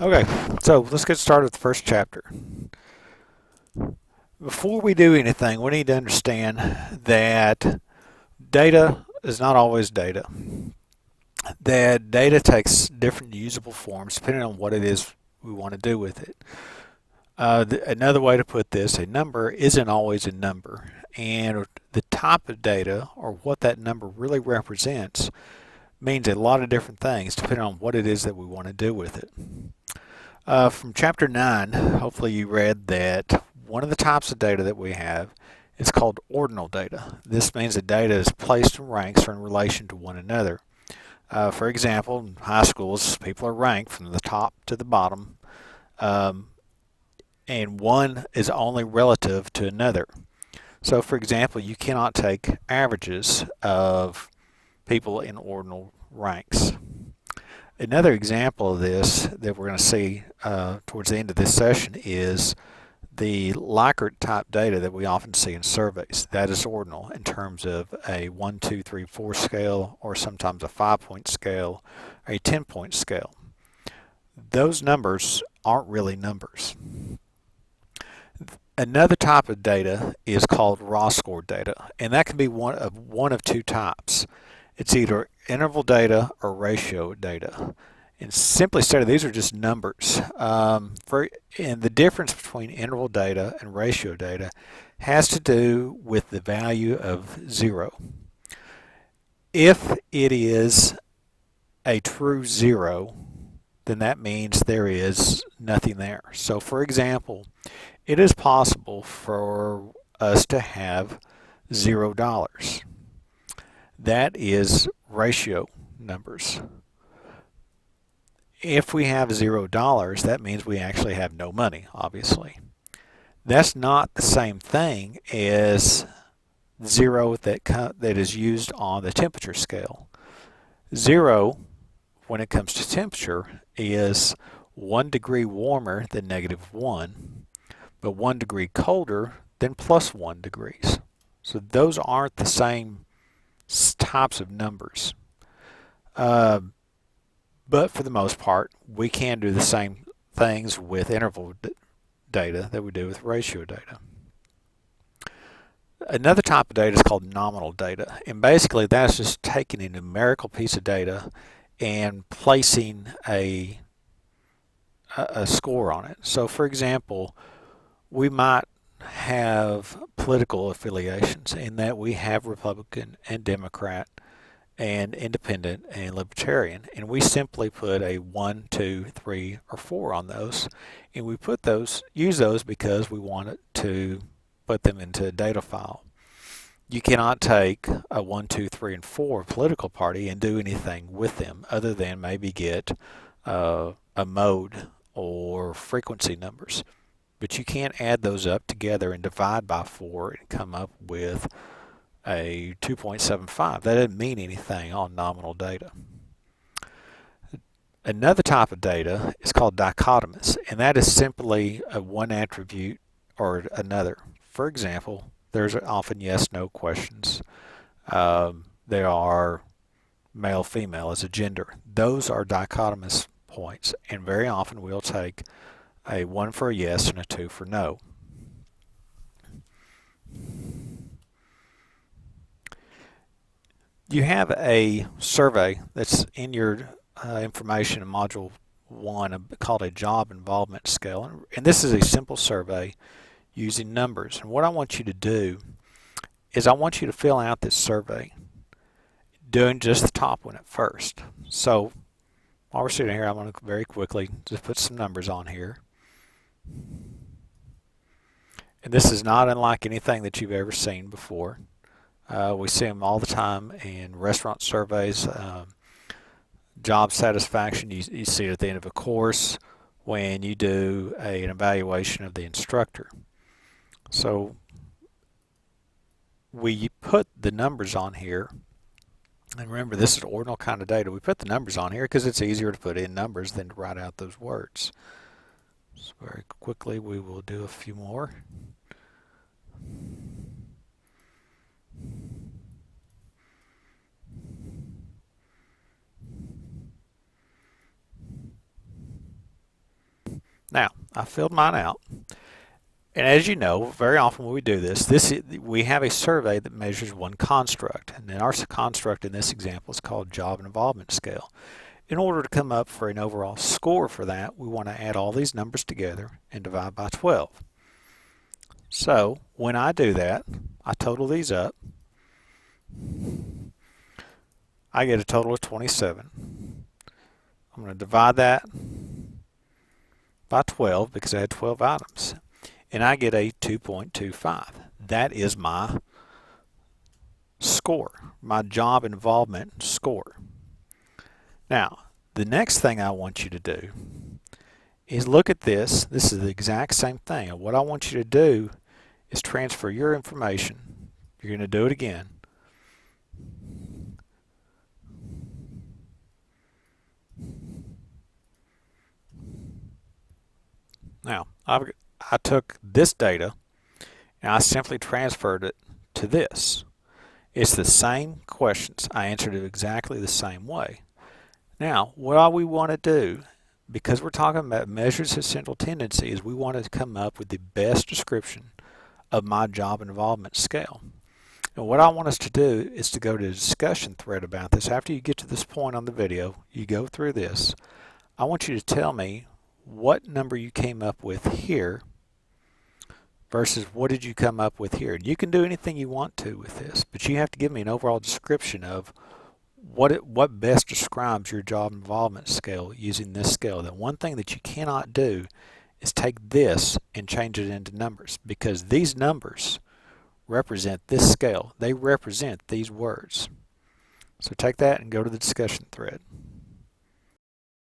Okay, so let's get started with the first chapter. Before we do anything, we need to understand that data is not always data. That data takes different usable forms depending on what it is we want to do with it. Another way to put this, a number isn't always a number. And the type of data, or what that number really represents, means a lot of different things depending on what it is that we want to do with it. From chapter 9, hopefully you read that one of the types of data that we have is called ordinal data. This means that data is placed in ranks or in relation to one another. For example, in high schools, people are ranked from the top to the bottom, um, and one is only relative to another. So, for example, you cannot take averages of people in ordinal ranks. Another example of this that we're going to see towards the end of this session is the Likert type data that we often see in surveys. That is ordinal in terms of a 1, 2, 3, 4 scale, or sometimes a 5-point scale, or a 10-point scale. Those numbers aren't really numbers. Another type of data is called raw score data, and that can be one of two types. It's either interval data or ratio data. And simply stated, these are just numbers. And the difference between interval data and ratio data has to do with the value of 0. If it is a true 0, then that means there is nothing there. So, for example, it is possible for us to have $0. That is ratio numbers. If we have $0, that means we actually have no money, obviously. That's not the same thing as 0 that is used on the temperature scale. 0, when it comes to temperature, is 1 degree warmer than -1, but 1 degree colder than +1 degrees. So those aren't the same types of numbers. Uh, but for the most part, we can do the same things with interval data that we do with ratio data. Another type of data is called nominal data, and basically that's just taking a numerical piece of data and placing a score on it. So, for example, we might have political affiliations in that we have Republican and Democrat and independent and libertarian, and we simply put a 1, 2, 3, or 4 on those, and we use those because we want it to put them into a data file. You cannot take a 1, 2, 3, and 4 political party and do anything with them other than maybe get a mode or frequency numbers. But you can't add those up together and divide by 4 and come up with a 2.75. That doesn't mean anything on nominal data. Another type of data is called dichotomous, and that is simply a one attribute or another. For example, there's often yes-no questions. There are male-female as a gender. Those are dichotomous points, and very often we'll take a 1 for a yes and a 2 for no. You have a survey that's in your information in Module 1 called a Job Involvement Scale. And this is a simple survey using numbers. And what I want you to do is I want you to fill out this survey doing just the top one at first. So while we're sitting here, I'm going to very quickly just put some numbers on here. And this is not unlike anything that you've ever seen before. We see them all the time in restaurant surveys, job satisfaction. You see it at the end of a course when you do an evaluation of the instructor. So we put the numbers on here. And remember, this is ordinal kind of data. We put the numbers on here because it's easier to put in numbers than to write out those words. So very quickly, we will do a few more. Now, I filled mine out. And as you know, very often when we do this, we have a survey that measures one construct. And then our construct in this example is called job involvement scale. In order to come up for an overall score for that, we want to add all these numbers together and divide by 12. So when I do that, I total these up. I get a total of 27. I'm going to divide that by 12 because I had 12 items. And I get a 2.25. That is my score, my job involvement score. Now, the next thing I want you to do is look at this. This is the exact same thing. And what I want you to do is transfer your information. You're going to do it again. Now, I took this data and I simply transferred it to this. It's the same questions. I answered it exactly the same way. Now, what we want to do, because we're talking about measures of central tendency, is we want to come up with the best description of my job involvement scale. And what I want us to do is to go to the discussion thread about this. After you get to this point on the video, you go through this. I want you to tell me what number you came up with here versus what did you come up with here. And you can do anything you want to with this, but you have to give me an overall description of what best describes your job involvement scale using this scale. The one thing that you cannot do is take this and change it into numbers, because these numbers represent this scale. They represent these words. So take that and go to the discussion thread.